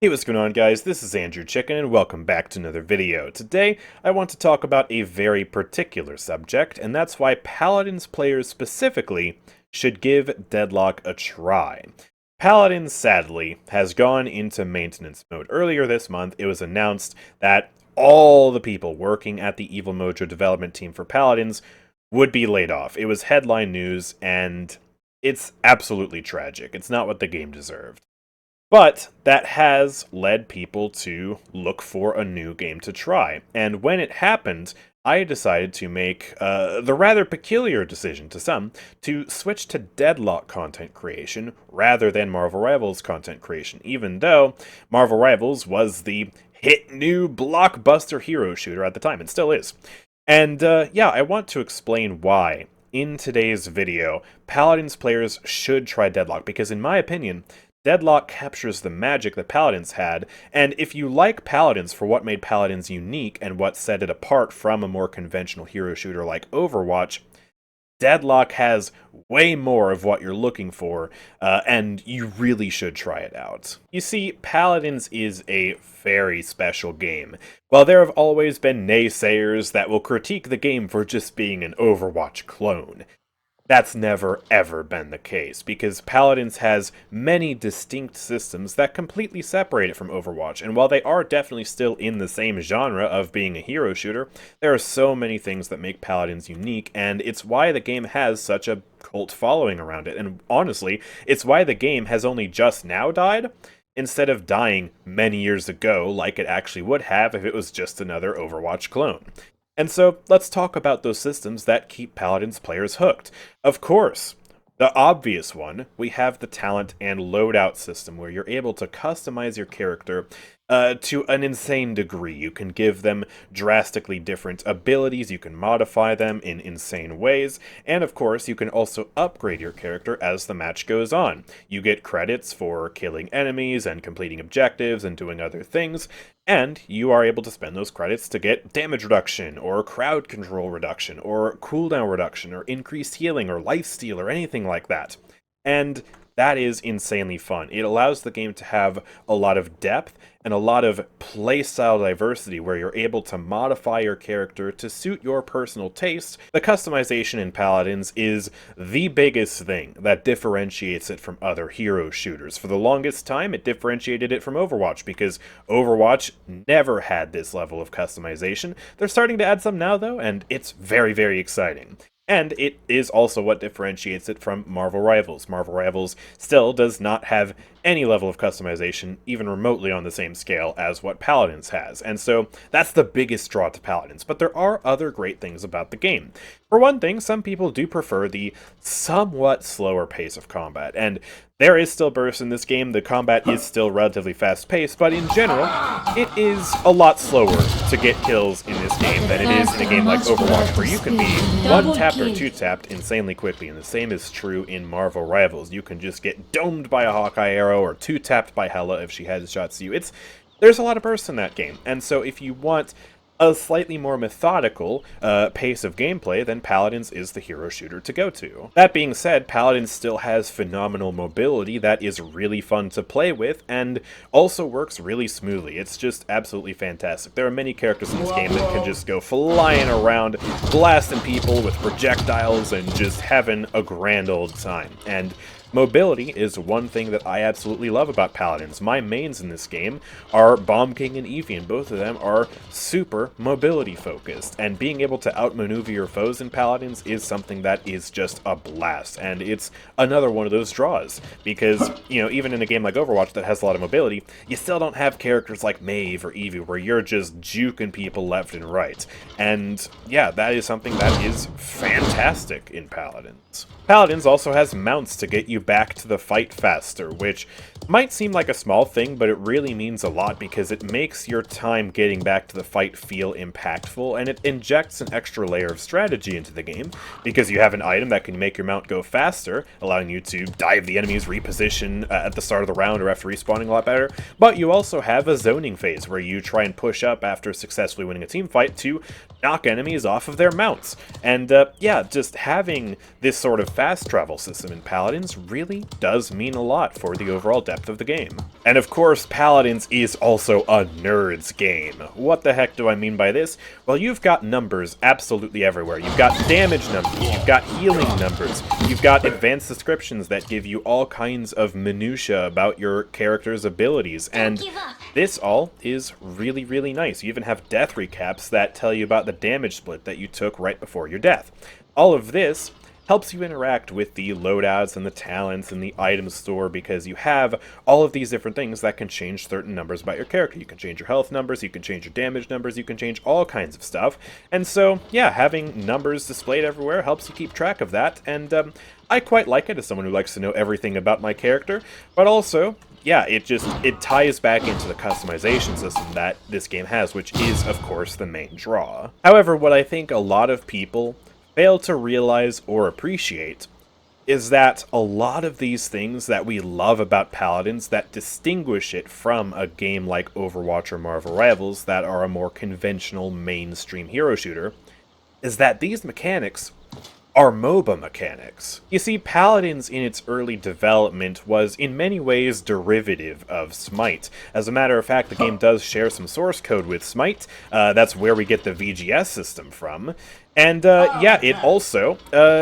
Hey, what's going on, guys? This is AndrewChicken, and welcome back to another video. Today, I want to talk about a very particular subject, and that's why Paladins players specifically should give Deadlock a try. Paladins, sadly, has gone into maintenance mode. Earlier this month, it was announced that all the people working at the Evil Mojo development team for Paladins would be laid off. It was headline news, and it's absolutely tragic. It's not what the game deserved. But that has led people to look for a new game to try. And when it happened, I decided to make the rather peculiar decision to some to switch to Deadlock content creation rather than Marvel Rivals content creation, even though Marvel Rivals was the hit new blockbuster hero shooter at the time, and still is. And yeah, I want to explain why in today's video Paladins players should try Deadlock, because in my opinion, Deadlock captures the magic that Paladins had, and if you like Paladins for what made Paladins unique and what set it apart from a more conventional hero shooter like Overwatch, Deadlock has way more of what you're looking for, and you really should try it out. You see, Paladins is a very special game. While there have always been naysayers that will critique the game for just being an Overwatch clone, that's never ever been the case, because Paladins has many distinct systems that completely separate it from Overwatch, and while they are definitely still in the same genre of being a hero shooter, there are so many things that make Paladins unique, and it's why the game has such a cult following around it, and honestly, it's why the game has only just now died, instead of dying many years ago like it actually would have if it was just another Overwatch clone. And so, let's talk about those systems that keep Paladins players hooked. Of course, the obvious one, we have the talent and loadout system, where you're able to customize your character to an insane degree. You can give them drastically different abilities, you can modify them in insane ways, and of course you can also upgrade your character as the match goes on. You get credits for killing enemies and completing objectives and doing other things, and you are able to spend those credits to get damage reduction, or crowd control reduction, or cooldown reduction, or increased healing, or lifesteal, or anything like that. And that is insanely fun. It allows the game to have a lot of depth and a lot of playstyle diversity, where you're able to modify your character to suit your personal taste. The customization in Paladins is the biggest thing that differentiates it from other hero shooters. For the longest time, it differentiated it from Overwatch, because Overwatch never had this level of customization. They're starting to add some now, though, and it's very, very exciting. And it is also what differentiates it from Marvel Rivals. Marvel Rivals still does not have any level of customization, even remotely on the same scale as what Paladins has. And so that's the biggest draw to Paladins. But there are other great things about the game. For one thing, some people do prefer the somewhat slower pace of combat. And there is still burst in this game, the combat is still relatively fast-paced, but in general, it is a lot slower to get kills in this game than it is in a game like Overwatch, where you can be one-tapped or two-tapped insanely quickly, and the same is true in Marvel Rivals. You can just get domed by a Hawkeye arrow, or two-tapped by Hela if she headshots you. There's a lot of burst in that game, and so if you want a slightly more methodical pace of gameplay, then Paladins is the hero shooter to go to. That being said, Paladins still has phenomenal mobility that is really fun to play with, and also works really smoothly. It's just absolutely fantastic. There are many characters in this game that can just go flying around, blasting people with projectiles, and just having a grand old time. And mobility is one thing that I absolutely love about Paladins. My mains in this game are Bomb King and Eevee, and both of them are super mobility focused, and being able to outmaneuver your foes in Paladins is something that is just a blast, and it's another one of those draws, because, you know, even in a game like Overwatch that has a lot of mobility, you still don't have characters like Maeve or Eevee where you're just juking people left and right, and yeah, that is something that is fantastic in Paladins. Paladins also has mounts to get you back to the fight faster, which might seem like a small thing, but it really means a lot, because it makes your time getting back to the fight feel impactful, and it injects an extra layer of strategy into the game, because you have an item that can make your mount go faster, allowing you to dive the enemy's reposition at the start of the round or after respawning a lot better, but you also have a zoning phase, where you try and push up after successfully winning a team fight to knock enemies off of their mounts. And yeah, just having this sort of fast travel system in Paladins really does mean a lot for the overall depth of the game. And of course, Paladins is also a nerd's game. What the heck do I mean by this? Well, you've got numbers absolutely everywhere. You've got damage numbers, you've got healing numbers, you've got advanced descriptions that give you all kinds of minutia about your character's abilities, and this all is really, really nice. You even have death recaps that tell you about the damage split that you took right before your death. All of this helps you interact with the loadouts and the talents and the item store, because you have all of these different things that can change certain numbers about your character. You can change your health numbers, you can change your damage numbers, you can change all kinds of stuff. And so, yeah, having numbers displayed everywhere helps you keep track of that, and I quite like it as someone who likes to know everything about my character, but also, yeah, it ties back into the customization system that this game has, which is, of course, the main draw. However, what I think a lot of people fail to realize or appreciate is that a lot of these things that we love about Paladins that distinguish it from a game like Overwatch or Marvel Rivals that are a more conventional mainstream hero shooter is that these mechanics are MOBA mechanics. You see, Paladins in its early development was in many ways derivative of Smite. As a matter of fact, the game does share some source code with Smite. That's where we get the VGS system from. And yeah, it also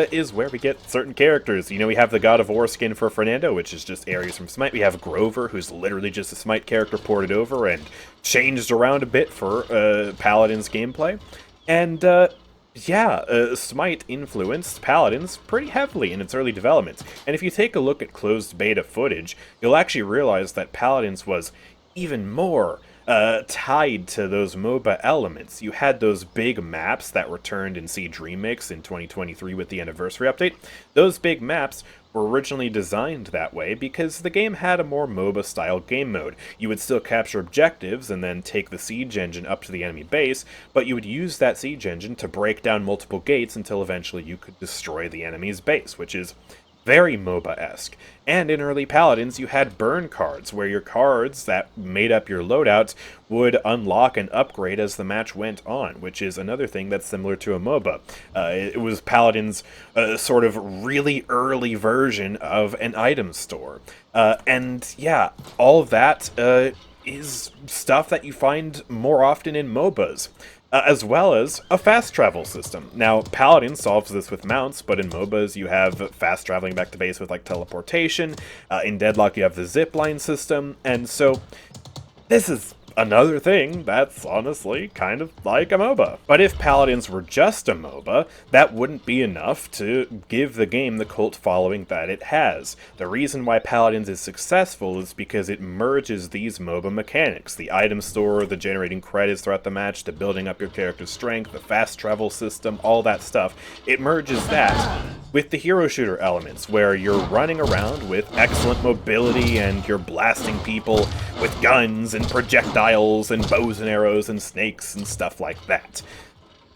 is where we get certain characters. You know, we have the God of War skin for Fernando, which is just areas from Smite. We have Grover, who's literally just a Smite character ported over and changed around a bit for Paladins gameplay. And yeah, Smite influenced Paladins pretty heavily in its early development. And if you take a look at closed beta footage, you'll actually realize that Paladins was even more tied to those MOBA elements. You had those big maps that returned in Siege Remix in 2023 with the anniversary update. Those big maps were originally designed that way because the game had a more MOBA-style game mode. You would still capture objectives and then take the siege engine up to the enemy base, but you would use that siege engine to break down multiple gates until eventually you could destroy the enemy's base, which is very MOBA-esque. And in early Paladins, you had burn cards, where your cards that made up your loadouts would unlock and upgrade as the match went on, which is another thing that's similar to a MOBA. It was Paladins' sort of really early version of an item store. And yeah, all of that is stuff that you find more often in MOBAs. As well as a fast travel system. Now, Paladin solves this with mounts, but in MOBAs you have fast traveling back to base with like teleportation. In Deadlock you have the zipline system, and so this is another thing that's honestly kind of like a MOBA. But if Paladins were just a MOBA, that wouldn't be enough to give the game the cult following that it has. The reason why Paladins is successful is because it merges these MOBA mechanics. The item store, the generating credits throughout the match, the building up your character's strength, the fast travel system, all that stuff. It merges that with the hero shooter elements, where you're running around with excellent mobility and you're blasting people with guns and projectiles and bows and arrows and snakes and stuff like that.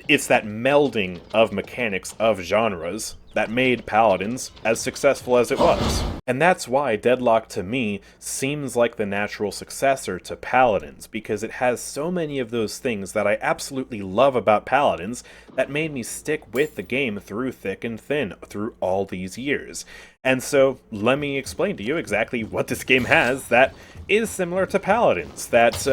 It's that melding of mechanics of genres that made Paladins as successful as it was. And that's why Deadlock, to me, seems like the natural successor to Paladins, because it has so many of those things that I absolutely love about Paladins that made me stick with the game through thick and thin, through all these years. And so, let me explain to you exactly what this game has that is similar to Paladins, that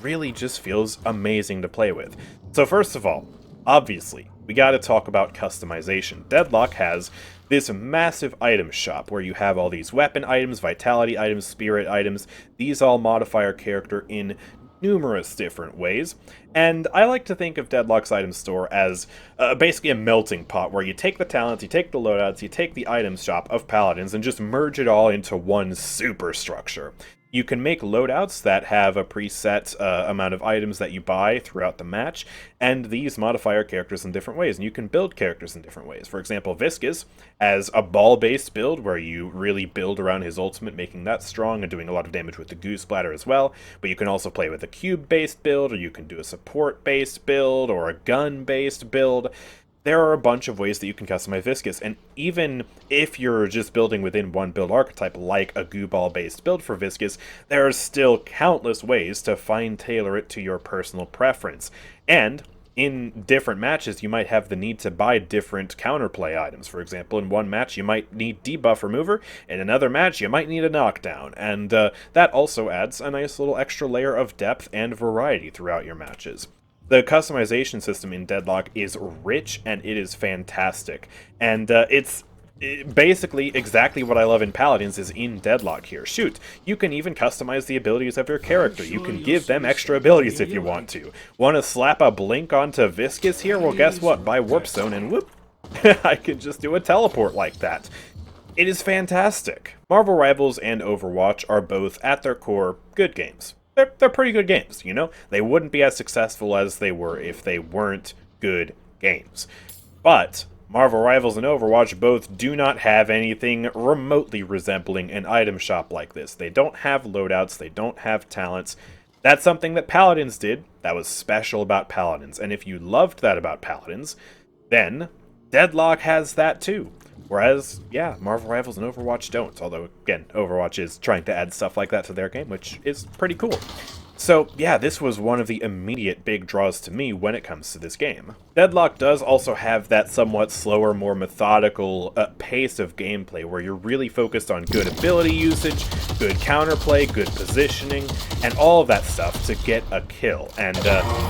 really just feels amazing to play with. So first of all, obviously, we gotta talk about customization. Deadlock has this massive item shop where you have all these weapon items, vitality items, spirit items. These all modify our character in numerous different ways, and I like to think of Deadlock's item store as basically a melting pot where you take the talents, you take the loadouts, you take the items shop of Paladins and just merge it all into one superstructure. You can make loadouts that have a preset amount of items that you buy throughout the match, and these modify your characters in different ways, and you can build characters in different ways. For example, Viscus has a ball-based build where you really build around his ultimate, making that strong and doing a lot of damage with the goo splatter as well, but you can also play with a cube-based build, or you can do a support-based build, or a gun-based build. There are a bunch of ways that you can customize Viscus, and even if you're just building within one build archetype, like a goo ball-based build for Viscus, there are still countless ways to fine-tailor it to your personal preference. And in different matches, you might have the need to buy different counterplay items. For example, in one match, you might need debuff remover. In another match, you might need a knockdown. And that also adds a nice little extra layer of depth and variety throughout your matches. The customization system in Deadlock is rich, and it is fantastic. And it's basically exactly what I love in Paladins is in Deadlock here. Shoot, you can even customize the abilities of your character. You can give them extra abilities if you want to. Want to slap a blink onto Viscous here? Well, guess what? Buy Warp Stone and whoop, I can just do a teleport like that. It is fantastic. Marvel Rivals and Overwatch are both, at their core, good games. They're pretty good games, you know? They wouldn't be as successful as they were if they weren't good games. But Marvel Rivals and Overwatch both do not have anything remotely resembling an item shop like this. They don't have loadouts, they don't have talents. That's something that Paladins did. That was special about Paladins. And if you loved that about Paladins, then Deadlock has that too. Whereas, yeah, Marvel Rivals and Overwatch don't. Although, again, Overwatch is trying to add stuff like that to their game, which is pretty cool. So, yeah, this was one of the immediate big draws to me when it comes to this game. Deadlock does also have that somewhat slower, more methodical pace of gameplay where you're really focused on good ability usage, good counterplay, good positioning, and all of that stuff to get a kill. And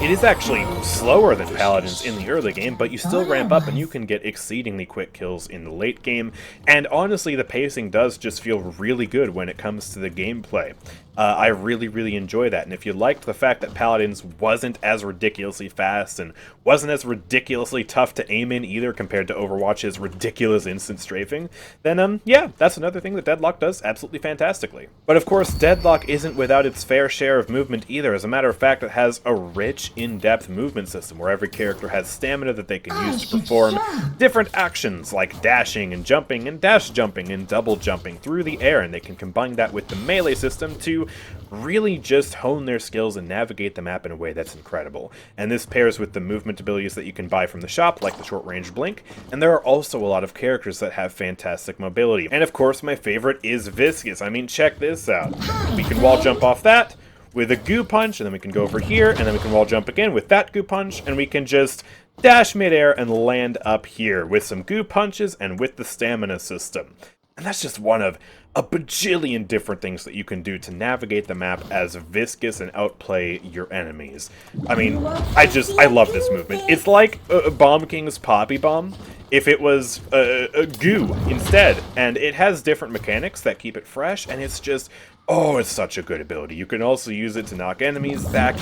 it is actually slower than Paladins in the early game, but you still ramp up and you can get exceedingly quick kills in the late game. And honestly, the pacing does just feel really good when it comes to the gameplay. I really enjoy that, and if you liked the fact that Paladins wasn't as ridiculously fast and wasn't as ridiculously tough to aim in either compared to Overwatch's ridiculous instant strafing, then yeah, that's another thing that Deadlock does absolutely fantastically. But of course, Deadlock isn't without its fair share of movement either. As a matter of fact, it has a rich, in-depth movement system where every character has stamina that they can use to perform different actions like dashing and jumping and dash jumping and double jumping through the air, and they can combine that with the melee system to really just hone their skills and navigate the map in a way that's incredible. And this pairs with the movement abilities that you can buy from the shop, like the short-range blink, and there are also a lot of characters that have fantastic mobility. And of course, my favorite is Viscous. I mean, check this out. We can wall jump off that with a goo punch, and then we can go over here, and then we can wall jump again with that goo punch, and we can just dash midair and land up here with some goo punches and with the stamina system. And that's just one of a bajillion different things that you can do to navigate the map as Viscous and outplay your enemies. I mean, I love this movement. It's like Bomb King's Poppy Bomb if it was a goo instead. And it has different mechanics that keep it fresh, and it's just, oh, it's such a good ability. You can also use it to knock enemies back.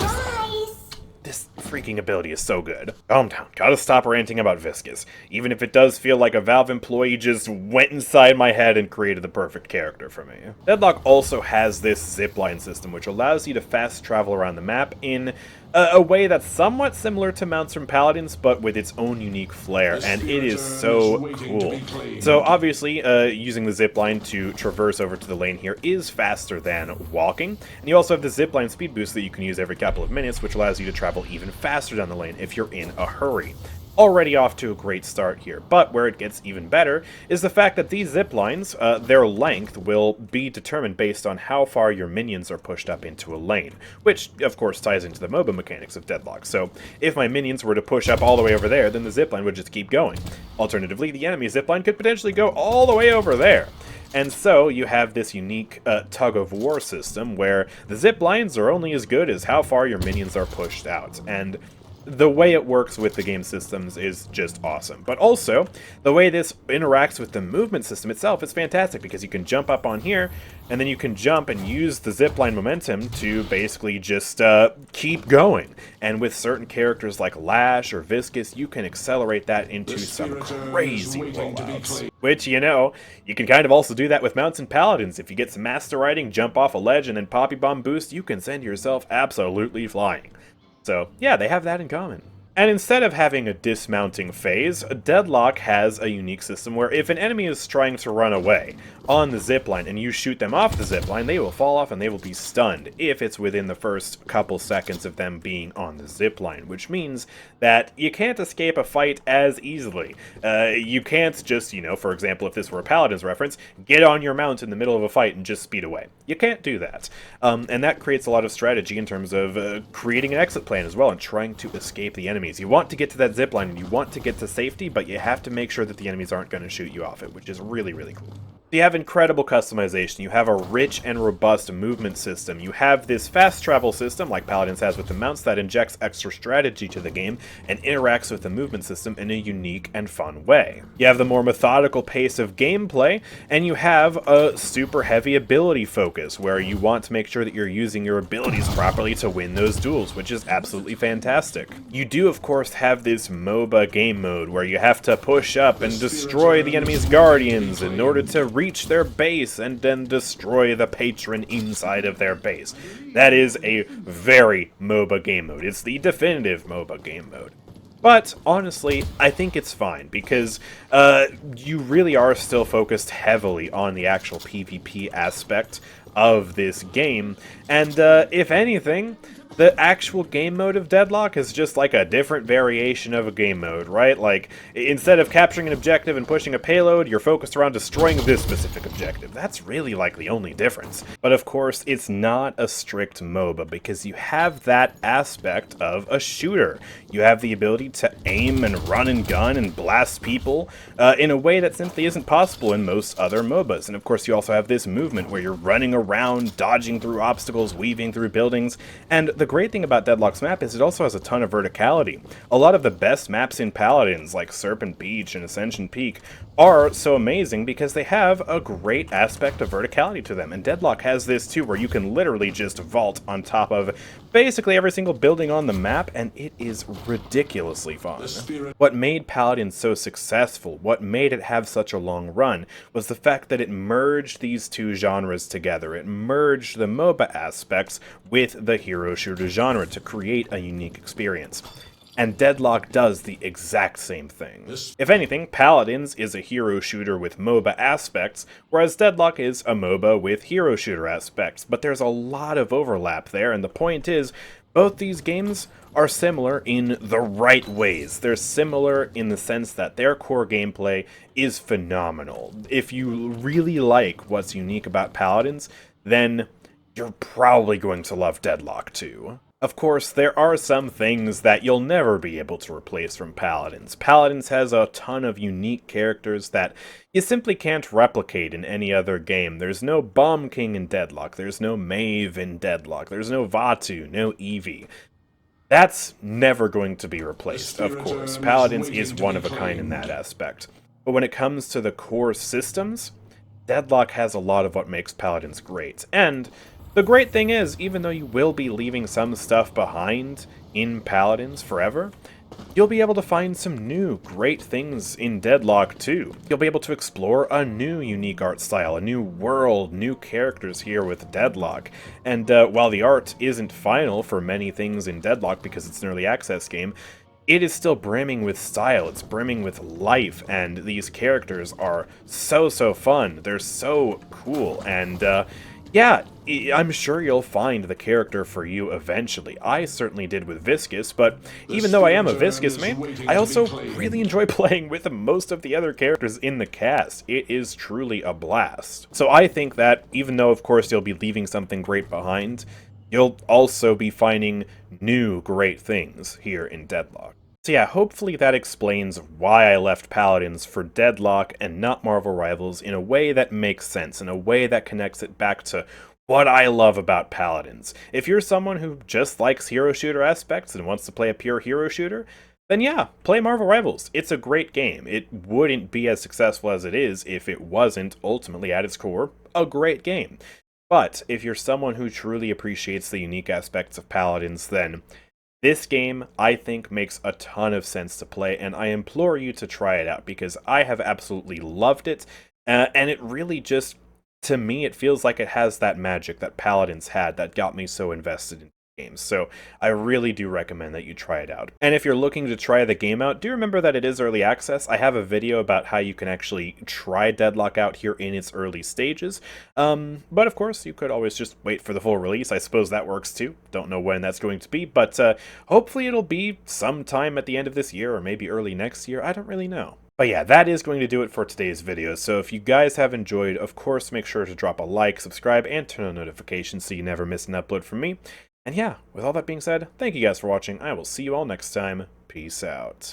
This freaking ability is so good. Calm down. Gotta stop ranting about Viscous. Even if it does feel like a Valve employee just went inside my head and created the perfect character for me. Deadlock also has this zipline system, which allows you to fast travel around the map in a way that's somewhat similar to mounts from Paladins, but with its own unique flair, and it is so cool. So obviously, using the zipline to traverse over to the lane here is faster than walking, and you also have the zipline speed boost that you can use every couple of minutes, which allows you to travel even faster down the lane if you're in a hurry. Already off to a great start here, but where it gets even better is the fact that these zip lines, their length will be determined based on how far your minions are pushed up into a lane, which of course ties into the MOBA mechanics of Deadlock. So if my minions were to push up all the way over there, then the zipline would just keep going. Alternatively, the enemy zipline could potentially go all the way over there. And so you have this unique tug-of-war system where the zip lines are only as good as how far your minions are pushed out, and the way it works with the game systems is just awesome. But also, the way this interacts with the movement system itself is fantastic, because you can jump up on here, and then you can jump and use the zipline momentum to basically just keep going. And with certain characters like Lash or Viscous, you can accelerate that into some crazy rollouts. Which, you know, you can kind of also do that with mounts and Paladins. If you get some Master Riding, jump off a ledge, and then Poppy Bomb boost, you can send yourself absolutely flying. So, yeah, they have that in common. And instead of having a dismounting phase, Deadlock has a unique system where if an enemy is trying to run away on the zipline and you shoot them off the zipline, they will fall off and they will be stunned if it's within the first couple seconds of them being on the zipline, which means that you can't escape a fight as easily. You can't just, you know, for example, if this were a Paladins reference, get on your mount in the middle of a fight and just speed away. You can't do that. And that creates a lot of strategy in terms of creating an exit plan as well and trying to escape the enemy enemies. You want to get to that zipline and you want to get to safety, but you have to make sure that the enemies aren't going to shoot you off it, which is really, really cool. You have incredible customization, you have a rich and robust movement system, you have this fast travel system like Paladins has with the mounts that injects extra strategy to the game and interacts with the movement system in a unique and fun way. You have the more methodical pace of gameplay, and you have a super heavy ability focus where you want to make sure that you're using your abilities properly to win those duels, which is absolutely fantastic. You do of course have this MOBA game mode where you have to push up and destroy the enemy's guardians in order to reach their base and then destroy the patron inside of their base. That is a very MOBA game mode. It's the definitive MOBA game mode. But honestly, I think it's fine because you really are still focused heavily on the actual PvP aspect of this game, and if anything, the actual game mode of Deadlock is just like a different variation of a game mode, right? Like, instead of capturing an objective and pushing a payload, you're focused around destroying this specific objective. That's really like the only difference. But of course, it's not a strict MOBA because you have that aspect of a shooter. You have the ability to aim and run and gun and blast people in a way that simply isn't possible in most other MOBAs. And of course, you also have this movement where you're running around, dodging through obstacles, weaving through buildings, and the great thing about Deadlock's map is it also has a ton of verticality. A lot of the best maps in Paladins, like Serpent Beach and Ascension Peak, are so amazing because they have a great aspect of verticality to them. And Deadlock has this too, where you can literally just vault on top of basically every single building on the map, and it is ridiculously fun. What made Paladins so successful, what made it have such a long run, was the fact that it merged these two genres together. It merged the MOBA aspects with the hero shooter genre to create a unique experience. And Deadlock does the exact same thing. If anything, Paladins is a hero shooter with MOBA aspects, whereas Deadlock is a MOBA with hero shooter aspects. But there's a lot of overlap there, and the point is, both these games are similar in the right ways. They're similar in the sense that their core gameplay is phenomenal. If you really like what's unique about Paladins, then you're probably going to love Deadlock too. Of course, there are some things that you'll never be able to replace from Paladins. Paladins has a ton of unique characters that you simply can't replicate in any other game. There's no Bomb King in Deadlock, there's no Maeve in Deadlock, there's no Vatu, no Eevee. That's never going to be replaced, of course. Paladins is one of a kind in that aspect. But when it comes to the core systems, Deadlock has a lot of what makes Paladins great. And the great thing is, even though you will be leaving some stuff behind in Paladins forever, you'll be able to find some new great things in Deadlock too. You'll be able to explore a new unique art style, a new world, new characters here with Deadlock. And while the art isn't final for many things in Deadlock because it's an early access game, it is still brimming with style, it's brimming with life, and these characters are so fun. They're so cool, and yeah, I'm sure you'll find the character for you eventually. I certainly did with Viscus, but even though I am a Viscus main, I also really enjoy playing with most of the other characters in the cast. It is truly a blast. So I think that even though, of course, you'll be leaving something great behind, you'll also be finding new great things here in Deadlock. So yeah, hopefully that explains why I left Paladins for Deadlock and not Marvel Rivals in a way that makes sense, in a way that connects it back to what I love about Paladins. If you're someone who just likes hero shooter aspects and wants to play a pure hero shooter, then yeah, play Marvel Rivals. It's a great game. It wouldn't be as successful as it is if it wasn't ultimately at its core a great game. But if you're someone who truly appreciates the unique aspects of Paladins, then this game, I think, makes a ton of sense to play, and I implore you to try it out, because I have absolutely loved it, and it really just, to me, it feels like it has that magic that Paladins had that got me so invested in games. So I really do recommend that you try it out. And if you're looking to try the game out, do remember that it is early access. I have a video about how you can actually try Deadlock out here in its early stages. But of course, you could always just wait for the full release. I suppose that works too. Don't know when that's going to be, but hopefully it'll be sometime at the end of this year or maybe early next year. I don't really know. But yeah, that is going to do it for today's video. So if you guys have enjoyed, of course, make sure to drop a like, subscribe, and turn on notifications so you never miss an upload from me. And yeah, with all that being said, thank you guys for watching. I will see you all next time. Peace out.